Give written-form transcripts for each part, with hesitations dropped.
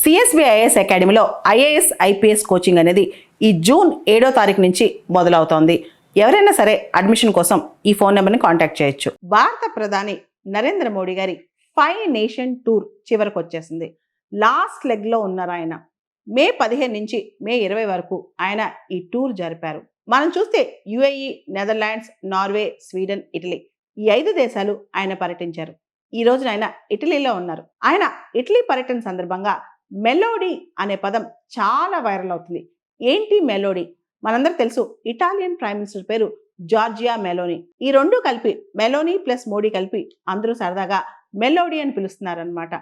CSBIS అకాడమీలో IAS IPS coaching అనేది ఈ జూన్ 7వ తారీఖు నుంచి మొదలవుతోంది. ఎవరైనా సరే అడ్మిషన్ కోసం ఈ ఫోన్ నెంబర్ని కాంటాక్ట్ చేయొచ్చు. భారత ప్రధాని నరేంద్ర మోడీ గారి 5 నేషన్ టూర్ చివరికి వచ్చేసింది. లాస్ట్ లెగ్లో ఉన్నారు ఆయన. మే 15 నుంచి మే 20 వరకు ఆయన ఈ టూర్ జరిపారు. మనం చూస్తే UAE, Netherlands, Norway, Sweden, Italy ఈ 5 దేశాలు ఆయన పర్యటించారు. ఈ రోజున ఆయన ఇటలీలో ఉన్నారు. ఆయన ఇటలీ పర్యటన సందర్భంగా మెలోడీ అనే పదం చాలా వైరల్ అవుతుంది. ఏంటి మెలోడీ? మనందరికి తెలుసు, ఇటాలియన్ ప్రైమ్ మినిస్టర్ పేరు జార్జియా మెలోనీ. ఈ రెండు కలిపి మెలోనీ ప్లస్ మోడీ కలిపి అందరూ సరదాగా మెలోడీ అని పిలుస్తున్నారనమాట.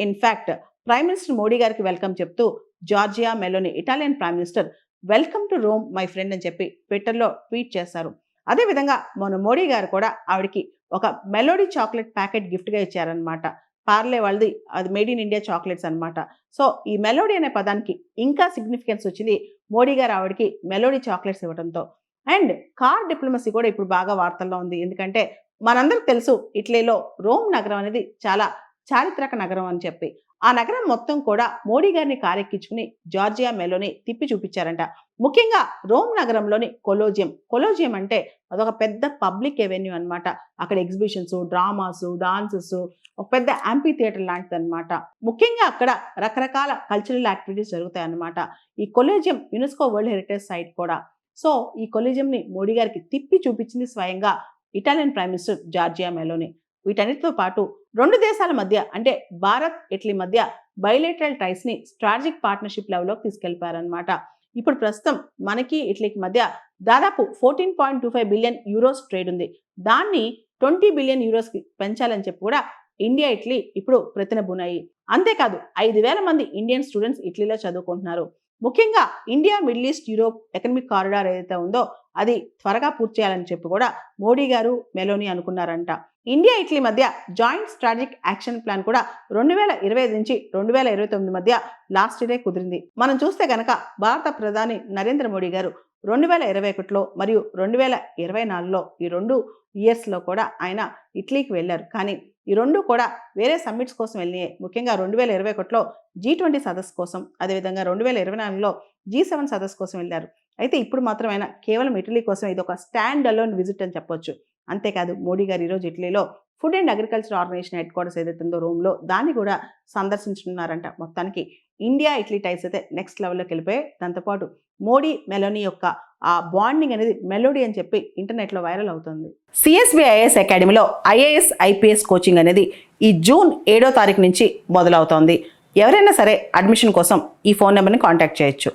ఇన్ఫాక్ట్ ప్రైమ్ మినిస్టర్ మోడీ గారికి వెల్కమ్ చెప్తూ Georgia Meloni Italian prime minister welcome to Rome my friend అని చెప్పి ట్విట్టర్లో ట్వీట్ చేశారు. అదేవిధంగా మన మోడీ గారు కూడా ఆవిడికి ఒక మెలోడీ చాక్లెట్ ప్యాకెట్ గిఫ్ట్గా ఇచ్చారనమాట. పార్లే వాళ్ళది, అది మేడ్ ఇన్ ఇండియా చాక్లెట్స్ అనమాట. సో ఈ మెలోడీ అనే పదానికి ఇంకా సిగ్నిఫికెన్స్ వచ్చింది మోడీ గారు ఆవిడకి మెలోడీ చాక్లెట్స్ ఇవ్వడంతో. అండ్ కార్ డిప్లొమసీ కూడా ఇప్పుడు బాగా వార్తల్లో ఉంది. ఎందుకంటే మనందరికి తెలుసు, ఇటలీలో రోమ్ నగరం అనేది చాలా చారిత్రక నగరం అని చెప్పి. ఆ నగరం మొత్తం కూడా మోడీ గారిని కారెక్కించుకుని జార్జియా మెలోనీ తిప్పి చూపించారంట. ముఖ్యంగా రోమ్ నగరంలోని కొలోజియం అంటే అదొక పెద్ద పబ్లిక్ ఎవెన్యూ అనమాట. అక్కడ ఎగ్జిబిషన్స్, డ్రామాస్, డాన్సెస్, ఒక పెద్ద యాంపీ థియేటర్ లాంటిది అనమాట. ముఖ్యంగా అక్కడ రకరకాల కల్చరల్ యాక్టివిటీస్ జరుగుతాయి అన్నమాట. ఈ కొలోజియం యునెస్కో వరల్డ్ హెరిటేజ్ సైట్ కూడా. సో ఈ కొలోజియంని మోడీ గారికి తిప్పి చూపించింది స్వయంగా Italian prime minister Georgia Meloni. వీటన్నిటితో పాటు రెండు దేశాల మధ్య, అంటే భారత్ ఇటలీ మధ్య బైలేటరల్ టైస్ ని స్ట్రాటజిక్ పార్ట్నర్షిప్ లెవెల్లోకి తీసుకెళ్లిపారనమాట. ఇప్పుడు ప్రస్తుతం మనకి ఇటలీకి మధ్య దాదాపు 14.25 బిలియన్ యూరోస్ ట్రేడ్ ఉంది. దాన్ని 20 బిలియన్ యూరోస్కి పెంచాలని చెప్పి కూడా ఇండియా, ఇటలీ ఇప్పుడు ప్రతినబూనాయి. అంతేకాదు 5,000 మంది ఇండియన్ స్టూడెంట్స్ ఇటలీలో చదువుకుంటున్నారు. ముఖ్యంగా India, middle east, Europe economic corridor ఏదైతే ఉందో అది త్వరగా పూర్తి చేయాలని చెప్పి కూడా మోడీ గారు, మెలోనీ అనుకున్నారంట. ఇండియా, ఇటలీ మధ్య జాయింట్ స్ట్రాటజిక్ యాక్షన్ ప్లాన్ కూడా 2025 నుంచి 2029 మధ్య లాస్ట్ ఇయరే కుదిరింది. మనం చూస్తే గనక భారత ప్రధాని నరేంద్ర మోడీ గారు 2021లో మరియు 2024లో ఈ 2 ఇయర్స్లో కూడా ఆయన ఇటలీకి వెళ్ళారు. కానీ ఈ 2 కూడా వేరే సమ్మిట్స్ కోసం వెళ్ళినాయి. ముఖ్యంగా 2021లో G20 సదస్సు కోసం, అదేవిధంగా 2024లో G7 సదస్సు కోసం వెళ్ళారు. అయితే ఇప్పుడు మాత్రం ఆయన కేవలం ఇటలీ కోసం ఇది ఒక స్టాండ్ అలోన్ విజిట్ అని చెప్పొచ్చు. అంతేకాదు మోడీ గారు ఈరోజు ఇటలీలో food and agriculture organization headquarters ఏదైతే ఉందో రోమ్లో, దాన్ని కూడా సందర్శించున్నారంట. మొత్తానికి ఇండియా ఇటలీ టైస్ అయితే నెక్స్ట్ లెవెల్లోకి వెళ్ళిపోయాయి. దాంతోపాటు మోడీ, మెలోనీ యొక్క ఆ బాండింగ్ అనేది మెలోడీ అని చెప్పి ఇంటర్నెట్లో వైరల్ అవుతుంది. సిఎస్బిఐఎస్ అకాడమీలో ఐఏఎస్ ఐపీఎస్ కోచింగ్ అనేది ఈ జూన్ 7వ తారీఖు నుంచి మొదలవుతోంది. ఎవరైనా సరే అడ్మిషన్ కోసం ఈ ఫోన్ నెంబర్ని కాంటాక్ట్ చేయొచ్చు.